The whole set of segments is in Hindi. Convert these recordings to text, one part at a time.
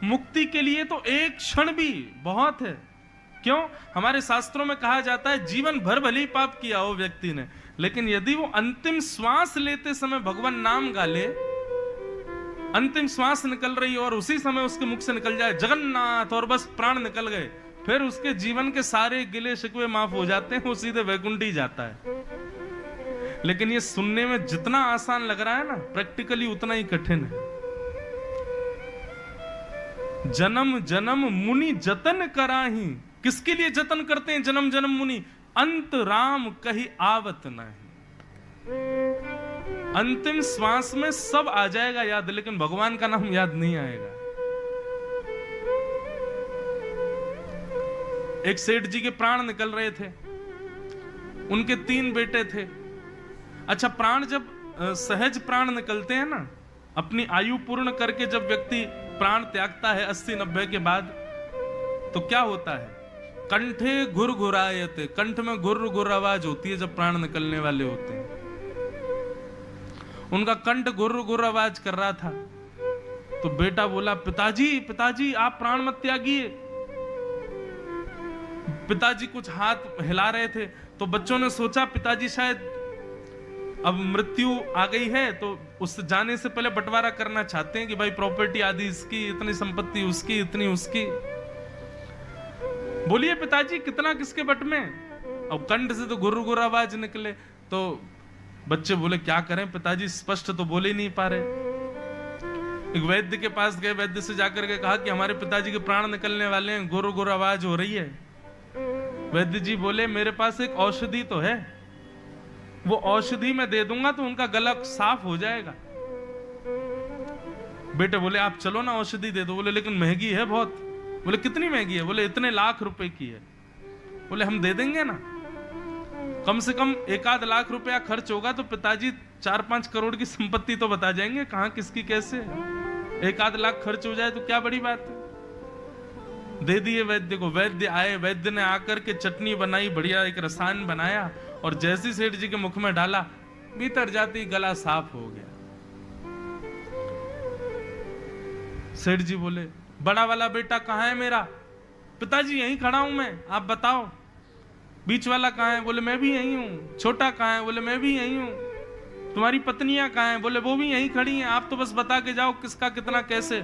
मुक्ति के लिए तो एक क्षण भी बहुत है। क्यों? हमारे शास्त्रों में कहा जाता है जीवन भर भले ही पाप किया हो व्यक्ति ने, लेकिन यदि वो अंतिम श्वास लेते समय भगवान नाम गा ले, अंतिम श्वास निकल रही और उसी समय उसके मुख से निकल जाए जगन्नाथ और बस प्राण निकल गए, फिर उसके जीवन के सारे गिले शिकवे माफ हो जाते हैं, वो सीधे वैकुंठ ही जाता है। लेकिन ये सुनने में जितना आसान लग रहा है ना, प्रैक्टिकली उतना ही कठिन है। जन्म जन्म मुनि जतन कराही, किसके लिए जतन करते हैं जन्म जन्म मुनि? अंत राम कहीं आवत नहीं। अंतिम श्वास में सब आ जाएगा याद, लेकिन भगवान का नाम याद नहीं आएगा। एक सेठ जी के प्राण निकल रहे थे, उनके 3 बेटे थे। अच्छा, प्राण जब सहज प्राण निकलते हैं ना, अपनी आयु पूर्ण करके जब व्यक्ति प्राण त्यागता है 80-90 के बाद, तो क्या होता है? कंठे घुर घुरायते, कंठ में घुर घुर आवाज होती है जब प्राण निकलने वाले होते हैं। उनका कंठ घुर घुर आवाज कर रहा था, तो बेटा बोला, पिताजी पिताजी आप प्राण मत त्यागिए। पिताजी कुछ हाथ हिला रहे थे, तो बच्चों ने सोचा पिताजी शायद अब मृत्यु आ गई है, तो उस जाने से पहले बंटवारा करना चाहते हैं कि भाई प्रॉपर्टी आदि इसकी, इतनी संपत्ति उसकी, इतनी उसकी। बोलिए पिताजी कितना किसके बट में? अब कंठ से तो गुर्र गुर्र आवाज निकले, तो बच्चे बोले क्या करें पिताजी, स्पष्ट तो बोले ही नहीं पा रहे। एक वैद्य के पास गए, वैद्य से जाकर के कहा कि हमारे पिताजी के प्राण निकलने वाले हैं, गुर्र गुर्र आवाज हो रही है। वैद्य जी बोले मेरे पास एक औषधि तो है, वो औषधि मैं दे दूंगा तो उनका गला साफ हो जाएगा। बेटे बोले आप चलो ना औषधि दे दो। बोले लेकिन महंगी है बहुत। बोले कितनी महंगी है? बोले इतने लाख रुपए की है। बोले हम दे देंगे ना, कम से कम 1-8 लाख रुपया खर्च होगा तो पिताजी 4-5 करोड़ की संपत्ति तो बता जाएंगे कहां किसकी कैसे। 1-8 लाख खर्च हो जाए तो क्या बड़ी बात है। दे दिए वैद्य को। वैद्य आए, वैद्य ने आकर के चटनी बनाई, बढ़िया एक रसायन बनाया, और जैसी सेठ जी के मुख में डाला, भीतर जाती गला साफ हो गया। सेठ जी बोले बड़ा वाला बेटा कहां है मेरा? पिताजी यहीं खड़ा हूं मैं, आप बताओ। बीच वाला कहां है? बोले मैं भी यहीं हूं। छोटा कहां है? बोले मैं भी यहीं हूं। तुम्हारी पत्नियां कहां हैं? बोले वो भी यहीं खड़ी हैं, आप तो बस बता के जाओ किसका कितना कैसे।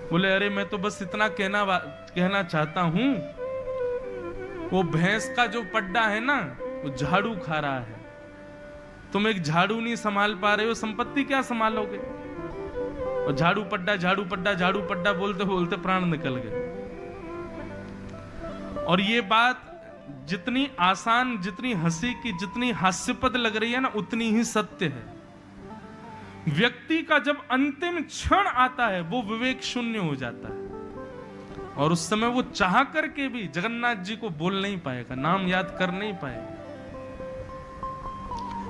बोले अरे मैं तो बस इतना कहना चाहता हूं, वो भैंस का जो पड्डा है ना, वो झाड़ू खा रहा है। तुम एक झाड़ू नहीं संभाल पा रहे हो, संपत्ति क्या संभालोगे? और झाड़ू पड्डा झाड़ू पड्डा झाड़ू पड्डा बोलते बोलते प्राण निकल गए। और ये बात जितनी आसान, जितनी हंसी की, जितनी हास्यपद लग रही है ना, उतनी ही सत्य है। व्यक्ति का जब अंतिम क्षण आता है वो विवेक शून्य हो जाता है, और उस समय वो चाह करके भी जगन्नाथ जी को बोल नहीं पाएगा, नाम याद कर नहीं पाएगा।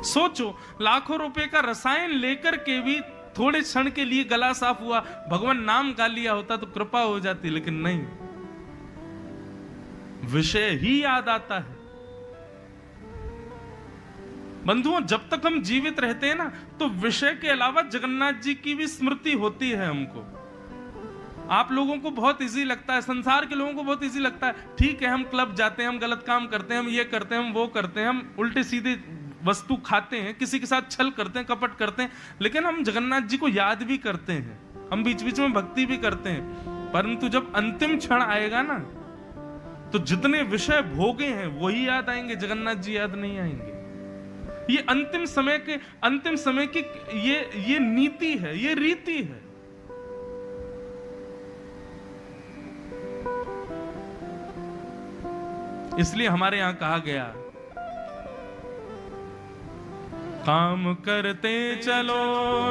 सोचो, लाखों रुपए का रसायन लेकर के भी थोड़े क्षण के लिए गला साफ हुआ, भगवान नाम गा लिया होता तो कृपा हो जाती, लेकिन नहीं, विषय ही याद आता है। बंधुओं, जब तक हम जीवित रहते हैं ना, तो विषय के अलावा जगन्नाथ जी की भी स्मृति होती है हमको। आप लोगों को बहुत इजी लगता है, संसार के लोगों को बहुत इजी लगता है, ठीक है हम क्लब जाते हैं, हम गलत काम करते हैं, हम ये करते हैं, हम वो करते हैं, हम उल्टे सीधे वस्तु खाते हैं, किसी के साथ छल करते हैं, कपट करते हैं, लेकिन हम जगन्नाथ जी को याद भी करते हैं, हम बीच बीच में भक्ति भी करते हैं। परंतु जब अंतिम क्षण आएगा ना, तो जितने विषय भोगे हैं वही याद आएंगे, जगन्नाथ जी याद नहीं आएंगे। ये अंतिम समय की ये नीति है, ये रीति है। इसलिए हमारे यहां कहा गया, काम करते चलो,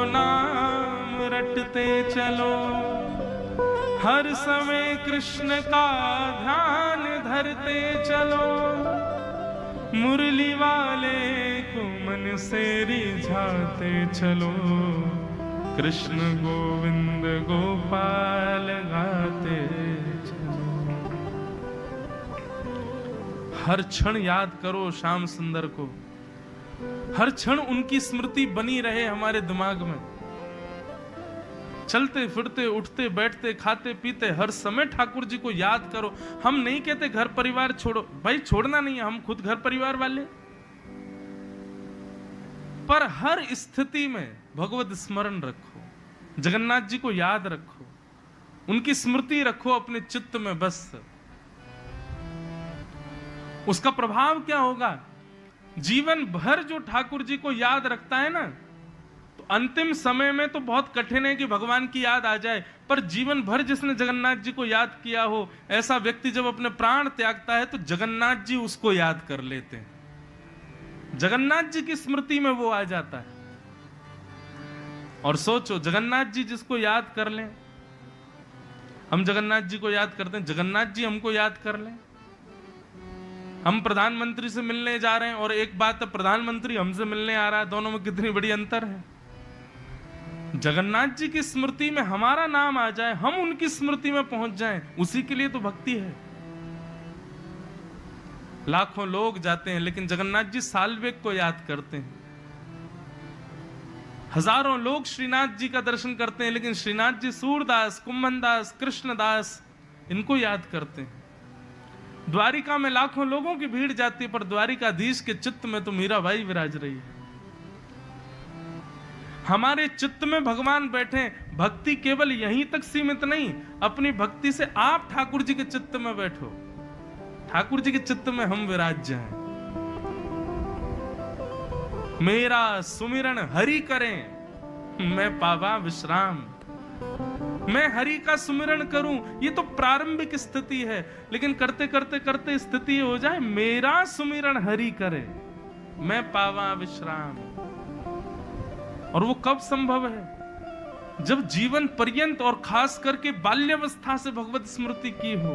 नाम रटते चलो, हर समय कृष्ण का ध्यान धरते चलो, मुरली वाले को मन से रिझाते चलो, कृष्ण गोविंद गोपाल गाते चलो। हर क्षण याद करो श्याम सुंदर को, हर क्षण उनकी स्मृति बनी रहे हमारे दिमाग में। चलते फिरते उठते बैठते खाते पीते हर समय ठाकुर जी को याद करो। हम नहीं कहते घर परिवार छोड़ो, भाई छोड़ना नहीं है, हम खुद घर परिवार वाले, पर हर स्थिति में भगवत स्मरण रखो, जगन्नाथ जी को याद रखो, उनकी स्मृति रखो अपने चित्त में बस। उसका प्रभाव क्या होगा? जीवन भर जो ठाकुर जी को याद रखता है ना, तो अंतिम समय में तो बहुत कठिन है कि भगवान की याद आ जाए, पर जीवन भर जिसने जगन्नाथ जी को याद किया हो, ऐसा व्यक्ति जब अपने प्राण त्यागता है तो जगन्नाथ जी उसको याद कर लेते हैं, जगन्नाथ जी की स्मृति में वो आ जाता है। और सोचो, जगन्नाथ जी जिसको याद कर लें, हम जगन्नाथ जी को याद करते हैं, जगन्नाथ जी हमको याद कर लें। हम प्रधानमंत्री से मिलने जा रहे हैं और एक बात है, प्रधानमंत्री हमसे मिलने आ रहा है, दोनों में कितनी बड़ी अंतर है। जगन्नाथ जी की स्मृति में हमारा नाम आ जाए, हम उनकी स्मृति में पहुंच जाएं, उसी के लिए तो भक्ति है। लाखों लोग जाते हैं लेकिन जगन्नाथ जी साल्वेक को याद करते हैं। हजारों लोग श्रीनाथ जी का दर्शन करते हैं लेकिन श्रीनाथ जी सूरदास, कुंभनदास, कृष्णदास इनको याद करते हैं। द्वारिका में लाखों लोगों की भीड़ जाती है पर द्वारिकाधीश के चित्त में तो मीराबाई विराज रही है। हमारे चित्त में भगवान बैठे। भक्ति केवल यहीं तक सीमित नहीं, अपनी भक्ति से आप ठाकुर जी के चित्त में बैठो, ठाकुर जी के चित्त में हम विराज जाएं। मेरा सुमिरन हरि करें मैं पावा विश्राम, मैं हरि का सुमिरन करूं, ये तो प्रारंभिक स्थिति है, लेकिन करते करते करते स्थिति हो जाए मेरा सुमिरन हरि करे मैं पावा विश्राम। और वो कब संभव है? जब जीवन पर्यंत और खास करके बाल्यावस्था से भगवत स्मृति की हो,